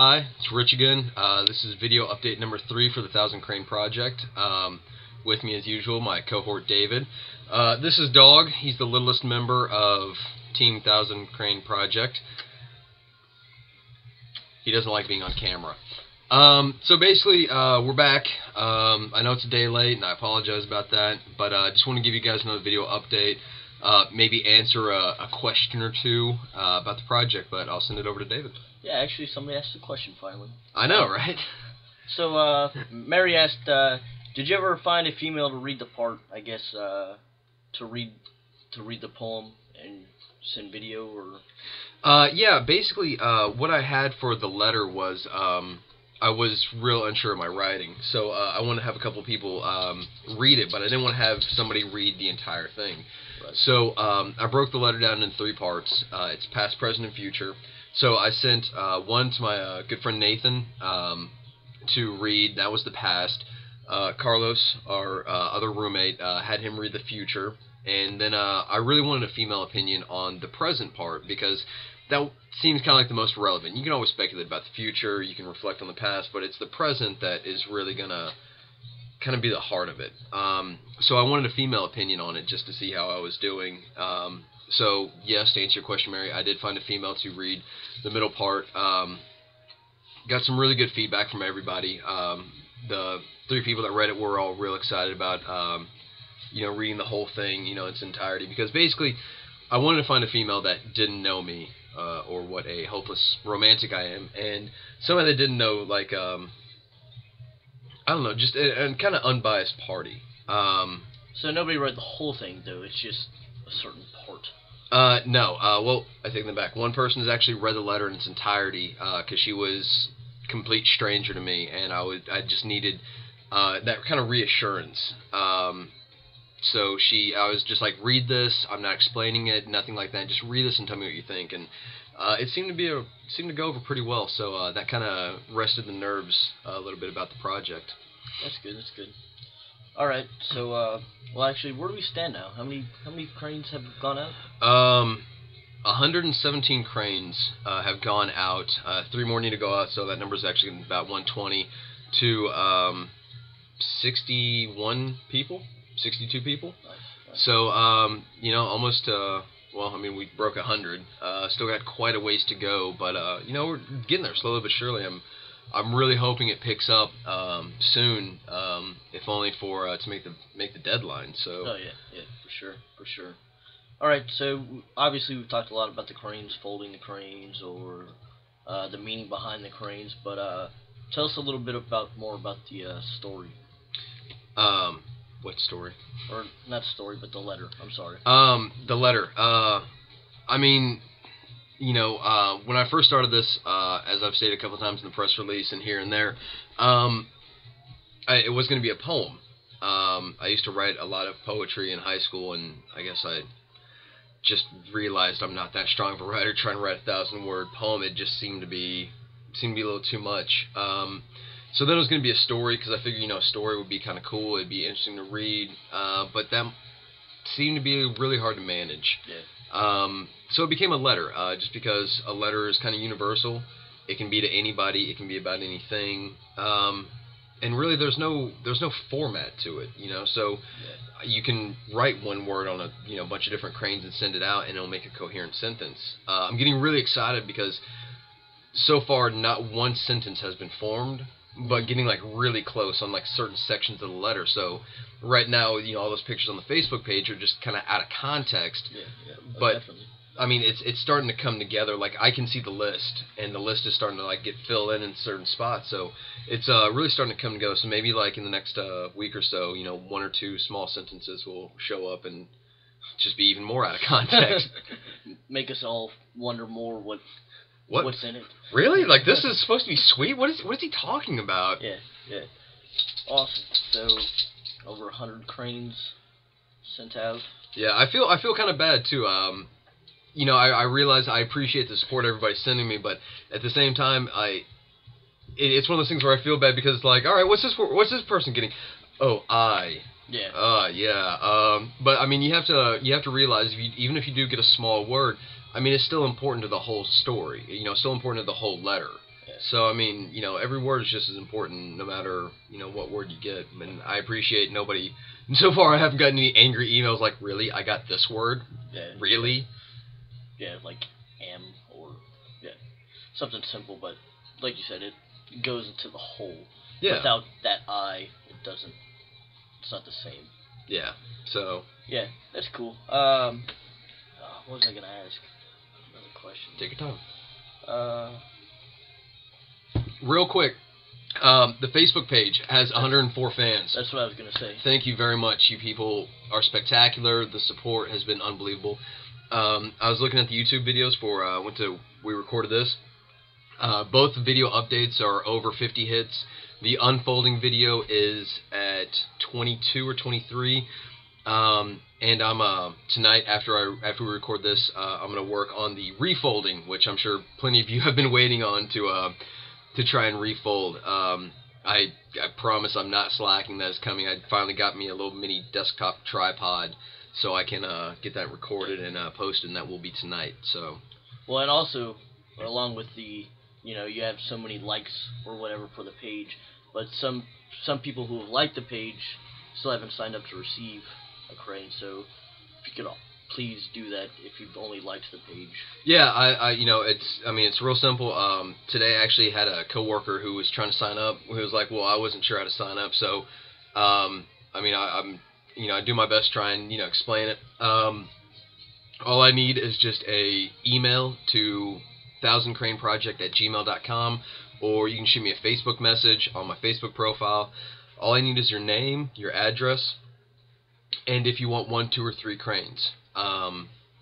Hi, it's Rich again. This is video update number 3 for the Thousand Crane Project. With me as usual, my cohort David. This is Dog. He's the littlest member of Team Thousand Crane Project. He doesn't like being on camera. So basically, we're back. I know it's a day late, and I apologize about that, but I just want to give you guys another video update. Maybe answer a question or two about the project, but I'll send it over to David. Yeah, actually, somebody asked a question finally. I know, right? So, Mary asked, did you ever find a female to read the part? I guess to read the poem and send video, or. Yeah, basically, what I had for the letter was I was real unsure of my writing, so I wanted to have a couple people read it, but I didn't want to have somebody read the entire thing. Right. So I broke the letter down into 3 parts. It's past, present, and future. So I sent one to my good friend Nathan to read. That was the past. Carlos, our other roommate, had him read the future. And then I really wanted a female opinion on the present part, because that seems kind of like the most relevant. You can always speculate about the future, you can reflect on the past, but it's the present that is really going to kind of be the heart of it. So I wanted a female opinion on it just to see how I was doing. So, yes, to answer your question, Mary, I did find a female to read the middle part. Got some really good feedback from everybody. The 3 people that read it were all real excited about, reading the whole thing, in its entirety. Because basically, I wanted to find a female that didn't know me, or what a hopeless romantic I am. And somebody that didn't know, like, I don't know, just a kind of unbiased party. So nobody read the whole thing, though. It's just a certain part. No. Well, I take them back. One person has actually read the letter in its entirety, because she was a complete stranger to me, and I just needed that kind of reassurance. So I was just like, read this. I'm not explaining it, nothing like that. Just read this and tell me what you think. And it seemed to go over pretty well. So that kind of rested the nerves a little bit about the project. That's good. That's good. All right. So, well, actually, where do we stand now? How many cranes have gone out? 117 cranes have gone out. 3 more need to go out, so that number is actually about 120 to 61 people, 62 people. Nice. So, almost. Well, I mean, we broke 100. Still got quite a ways to go, but we're getting there slowly but surely. I'm really hoping it picks up soon, if only for to make the deadline. So. Oh yeah, for sure. All right, so obviously we've talked a lot about the cranes, folding the cranes, or the meaning behind the cranes. But tell us a little bit more about the story. What story? Or not story, but the letter. I'm sorry. The letter. I mean, when I first started this, as I've stated a couple times in the press release and here and there, it was going to be a poem. I used to write a lot of poetry in high school, and I guess I just realized I'm not that strong of a writer. Trying to write a 1,000-word poem, it just seemed to be a little too much. So then it was going to be a story, because I figured, a story would be kind of cool. It'd be interesting to read, but that seemed to be really hard to manage. Yeah. So it became a letter, just because a letter is kind of universal. It can be to anybody. It can be about anything. And really, there's no format to it, So yeah. You can write one word on a bunch of different cranes and send it out, and it'll make a coherent sentence. I'm getting really excited because so far not one sentence has been formed, but getting like really close on like certain sections of the letter. So right now, all those pictures on the Facebook page are just kind of out of context. Yeah. But definitely. I mean, it's starting to come together. Like, I can see the list, and the list is starting to like get filled in certain spots. So it's really starting to come together. So maybe like in the next week or so, 1 or 2 small sentences will show up and just be even more out of context. Make us all wonder more what's in it. Really? Like, this is supposed to be sweet? What is he talking about? Yeah. Awesome. So, over 100 cranes sent out. Yeah, I feel kind of bad too. I realize I appreciate the support everybody's sending me, but at the same time, it's one of those things where I feel bad because, like, all right, what's this person getting? Oh, Yeah. Yeah. But I mean, you have to realize, even if you do get a small word, I mean, it's still important to the whole story. Still important to the whole letter. Yeah. So I mean, every word is just as important, no matter what word you get. And I appreciate nobody. So far, I haven't gotten any angry emails like, "Really, I got this word? Yeah. Really?" Yeah, like am or something simple, but like you said, it goes into the whole. Yeah. Without that I, it doesn't. It's not the same. Yeah. So. Yeah, that's cool. What was I gonna ask? Another question. Take your time. Real quick, the Facebook page has 104 fans. That's what I was gonna say. Thank you very much. You people are spectacular. The support has been unbelievable. I was looking at the YouTube videos for we recorded this. Both video updates are over 50 hits. The unfolding video is at 22 or 23. And I'm tonight after we record this, I'm gonna work on the refolding, which I'm sure plenty of you have been waiting on to try and refold. I promise I'm not slacking. That is coming. I finally got me a little mini desktop tripod, so I can get that recorded and posted, and that will be tonight. So. Well, and also along with the, you have so many likes or whatever for the page, but some people who have liked the page still haven't signed up to receive a crane. So if you could please do that if you've only liked the page. Yeah, it's real simple. Today I actually had a coworker who was trying to sign up, who was like, well, I wasn't sure how to sign up, so, I do my best to try and, explain it. All I need is just a email to 1000craneproject@gmail.com, or you can shoot me a Facebook message on my Facebook profile. All I need is your name, your address, and if you want 1, 2, or 3 cranes.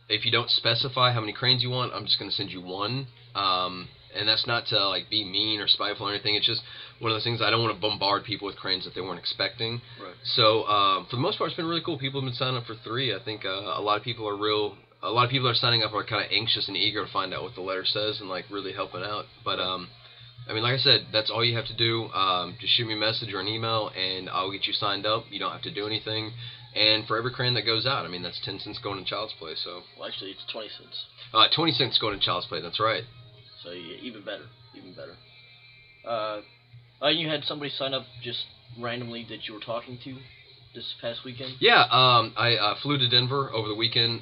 If you don't specify how many cranes you want, I'm just going to send you one. And that's not to be mean or spiteful or anything. It's just one of those things. I don't want to bombard people with cranes that they weren't expecting. Right. So for the most part, it's been really cool. People have been signing up for 3. I think a lot of people are signing up are kind of anxious and eager to find out what the letter says and really helping out. But like I said, that's all you have to do. Just shoot me a message or an email, and I'll get you signed up. You don't have to do anything. And for every crane that goes out, that's 10 cents going to Child's Play. So. Well, actually, it's 20 cents. 20 cents going to Child's Play. That's right. So yeah, even better. You had somebody sign up just randomly that you were talking to this past weekend? Yeah, I flew to Denver over the weekend.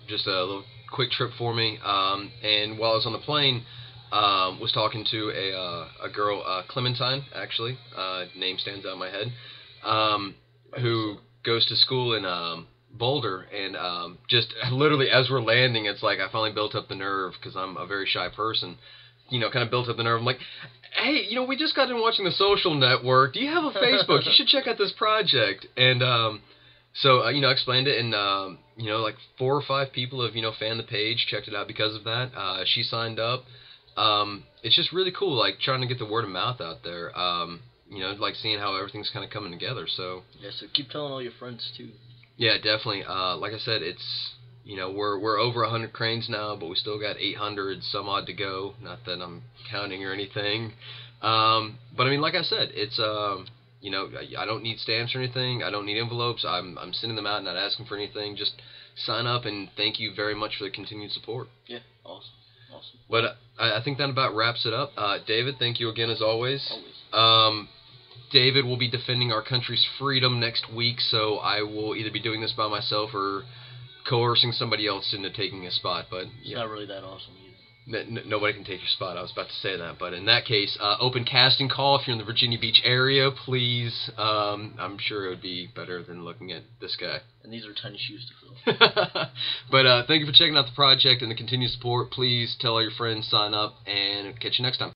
Just a little quick trip for me. And while I was on the plane, was talking to a girl, Clementine, actually. Name stands out in my head. Who goes to school in Boulder, and just literally as we're landing, it's like I finally built up the nerve, because I'm a very shy person, kind of built up the nerve. I'm like, hey, we just got done watching The Social Network. Do you have a Facebook? You should check out this project. And so I explained it, and 4 or 5 people have fanned the page, checked it out because of that. She signed up. It's just really cool, trying to get the word of mouth out there. Seeing how everything's kind of coming together. So yeah, so keep telling all your friends too. Yeah, definitely. Like I said, it's we're over 100 cranes now, but we still got 800 some odd to go. Not that I'm counting or anything. But like I said, it's I don't need stamps or anything. I don't need envelopes. I'm sending them out, not asking for anything. Just sign up, and thank you very much for the continued support. Yeah, awesome. But I think that about wraps it up. David, thank you again as always. David will be defending our country's freedom next week, so I will either be doing this by myself or coercing somebody else into taking a spot. But it's not really that awesome either. Nobody can take your spot. I was about to say that, but in that case, open casting call if you're in the Virginia Beach area, please. I'm sure it would be better than looking at this guy. And these are tiny shoes to fill. But thank you for checking out the project and the continued support. Please tell all your friends, sign up, and catch you next time.